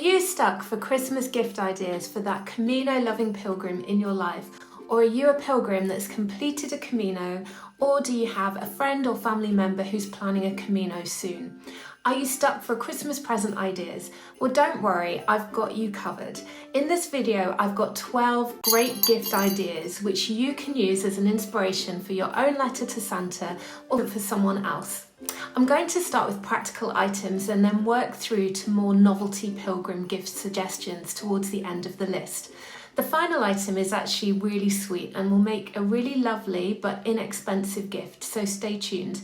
you stuck for Christmas gift ideas for that Camino-loving pilgrim in your life? Or are you a pilgrim that's completed a Camino? Or do you have a friend or family member who's planning a Camino soon? Are you stuck for Christmas present ideas? Well, don't worry, I've got you covered. In this video, I've got 12 great gift ideas which you can use as an inspiration for your own letter to Santa or for someone else. I'm going to start with practical items and then work through to more novelty pilgrim gift suggestions towards the end of the list. The final item is actually really sweet and will make a really lovely but inexpensive gift, so stay tuned.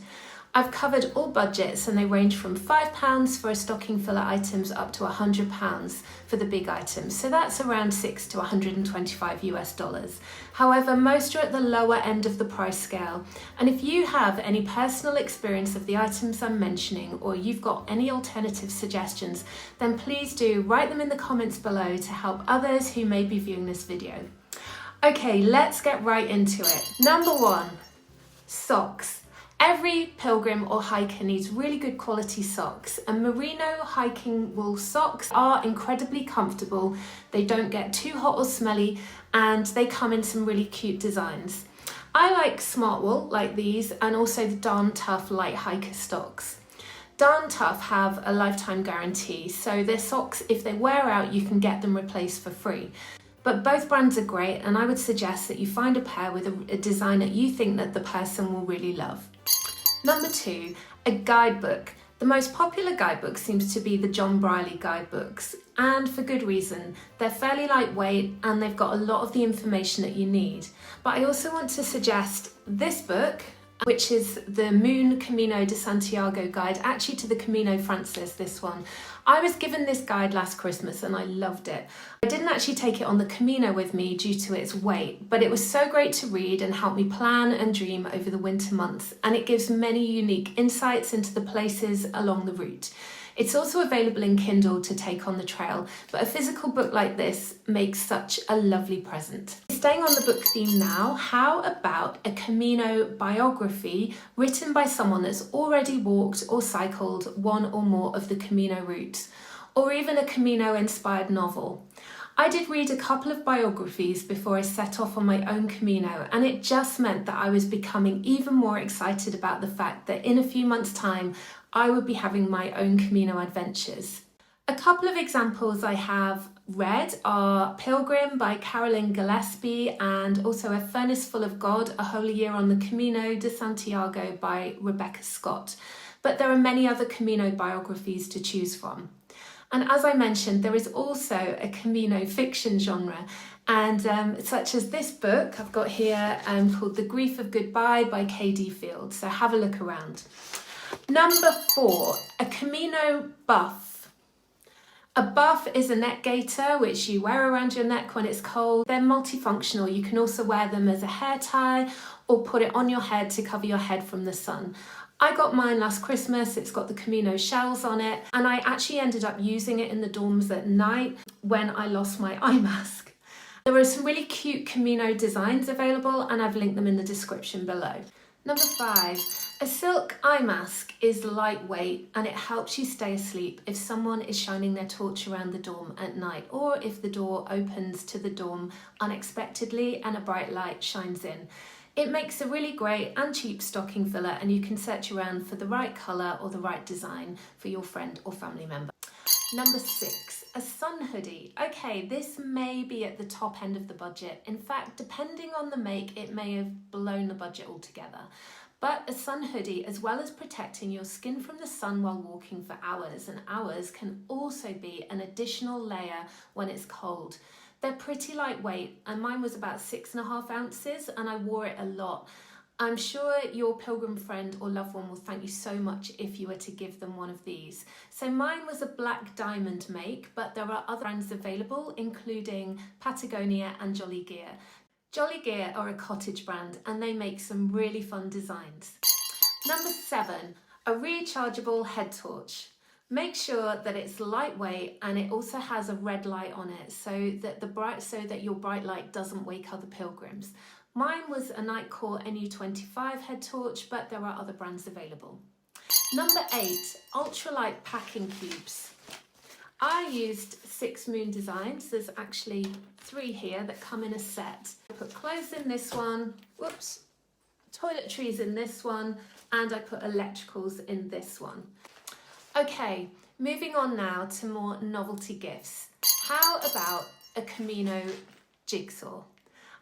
I've covered all budgets and they range from £5 for a stocking filler items up to £100 for the big items, so that's around $6 to $125 US. However, most are at the lower end of the price scale, and if you have any personal experience of the items I'm mentioning or you've got any alternative suggestions, then please do write them in the comments below to help others who may be viewing this video. Okay, let's get right into it. Number 1, socks. Every pilgrim or hiker needs really good quality socks, and merino hiking wool socks are incredibly comfortable. They don't get too hot or smelly, and they come in some really cute designs. I like smart wool like these, and also the Darn Tough light hiker socks. Darn Tough have a lifetime guarantee, so their socks, if they wear out, you can get them replaced for free. But both brands are great, and I would suggest that you find a pair with a design that you think that the person will really love. Number 2, a guidebook. The most popular guidebook seems to be the John Briley guidebooks, and for good reason. They're fairly lightweight and they've got a lot of the information that you need. But I also want to suggest this book, which is the Moon Camino de Santiago guide, actually to the Camino Francis, this one. I was given this guide last Christmas and I loved it. I didn't actually take it on the Camino with me due to its weight, but it was so great to read and help me plan and dream over the winter months, and it gives many unique insights into the places along the route. It's also available in Kindle to take on the trail, but a physical book like this makes such a lovely present. Staying on the book theme now, how about a Camino Biography written by someone that's already walked or cycled one or more of the Camino routes, or even a Camino-inspired novel? I did read a couple of biographies before I set off on my own Camino, and it just meant that I was becoming even more excited about the fact that in a few months' time, I would be having my own Camino adventures. A couple of examples I have read are Pilgrim by Carolyn Gillespie and also A Furnace Full of God, A Holy Year on the Camino de Santiago by Rebecca Scott. But there are many other Camino biographies to choose from. And as I mentioned, there is also a Camino fiction genre, and such as this book I've got here called The Grief of Goodbye by K.D. Field, so have a look around. Number 4, a Camino Buff. A buff is a neck gaiter which you wear around your neck when it's cold. They're multifunctional. You can also wear them as a hair tie or put it on your head to cover your head from the sun. I got mine last Christmas. It's got the Camino shells on it, and I actually ended up using it in the dorms at night when I lost my eye mask. There are some really cute Camino designs available, and I've linked them in the description below. Number 5, a silk eye mask is lightweight and it helps you stay asleep if someone is shining their torch around the dorm at night, or if the door opens to the dorm unexpectedly and a bright light shines in. It makes a really great and cheap stocking filler, and you can search around for the right colour or the right design for your friend or family member. Number 6, a sun hoodie. Okay, this may be at the top end of the budget. In fact, depending on the make, it may have blown the budget altogether. But a sun hoodie, as well as protecting your skin from the sun while walking for hours and hours, can also be an additional layer when it's cold. They're pretty lightweight, and mine was about 6.5 ounces, and I wore it a lot. I'm sure your pilgrim friend or loved one will thank you so much if you were to give them one of these. So mine was a black diamond make, but there are other brands available, including Patagonia and Jolly Gear. Jolly Gear are a cottage brand, and they make some really fun designs. Number 7, a rechargeable head torch. Make sure that it's lightweight and it also has a red light on it so that your bright light doesn't wake other pilgrims. Mine was a Nightcore NU25 head torch, but there are other brands available. Number 8, Ultralight Packing cubes. I used 6 moon designs. There's actually 3 here that come in a set. I put clothes in this one, whoops, toiletries in this one, and I put electricals in this one. Okay, moving on now to more novelty gifts. How about a Camino Jigsaw?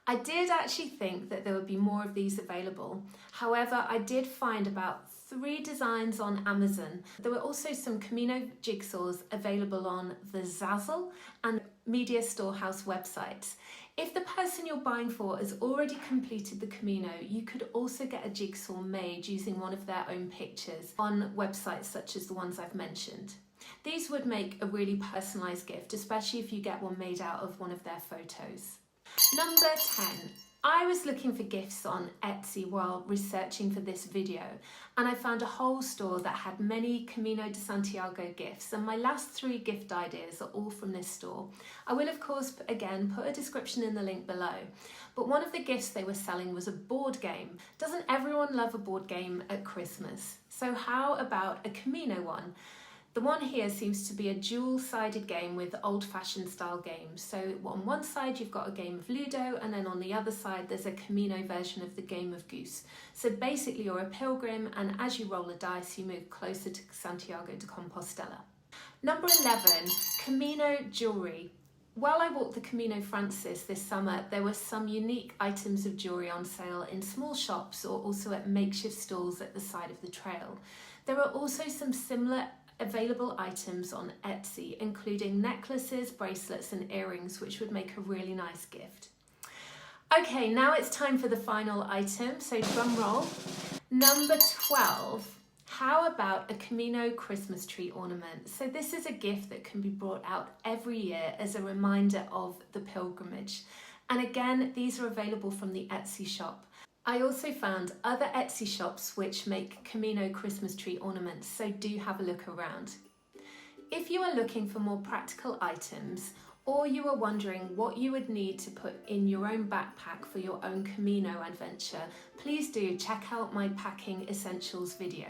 I did actually think that there would be more of these available. However, I did find about 3 designs on Amazon. There were also some Camino Jigsaws available on the Zazzle and Media Storehouse websites. If the person you're buying for has already completed the Camino, you could also get a jigsaw made using one of their own pictures on websites such as the ones I've mentioned. These would make a really personalised gift, especially if you get one made out of one of their photos. Number 10. I was looking for gifts on Etsy while researching for this video, and I found a whole store that had many Camino de Santiago gifts, and my last 3 gift ideas are all from this store. I will of course again put a description in the link below, but one of the gifts they were selling was a board game. Doesn't everyone love a board game at Christmas? So how about a Camino one? The one here seems to be a dual-sided game with old-fashioned style games. So on one side you've got a game of Ludo, and then on the other side there's a Camino version of the game of Goose. So basically you're a pilgrim, and as you roll a dice you move closer to Santiago de Compostela. Number 11, Camino Jewelry. While I walked the Camino Francis this summer, there were some unique items of jewellery on sale in small shops or also at makeshift stalls at the side of the trail. There are also some similar available items on Etsy, including necklaces, bracelets and earrings, which would make a really nice gift. Okay, now it's time for the final item, so drum roll. Number 12. How about a Camino Christmas tree ornament? So this is a gift that can be brought out every year as a reminder of the pilgrimage. And again, these are available from the Etsy shop. I also found other Etsy shops which make Camino Christmas tree ornaments, so do have a look around. If you are looking for more practical items, or you are wondering what you would need to put in your own backpack for your own Camino adventure, please do check out my packing essentials video.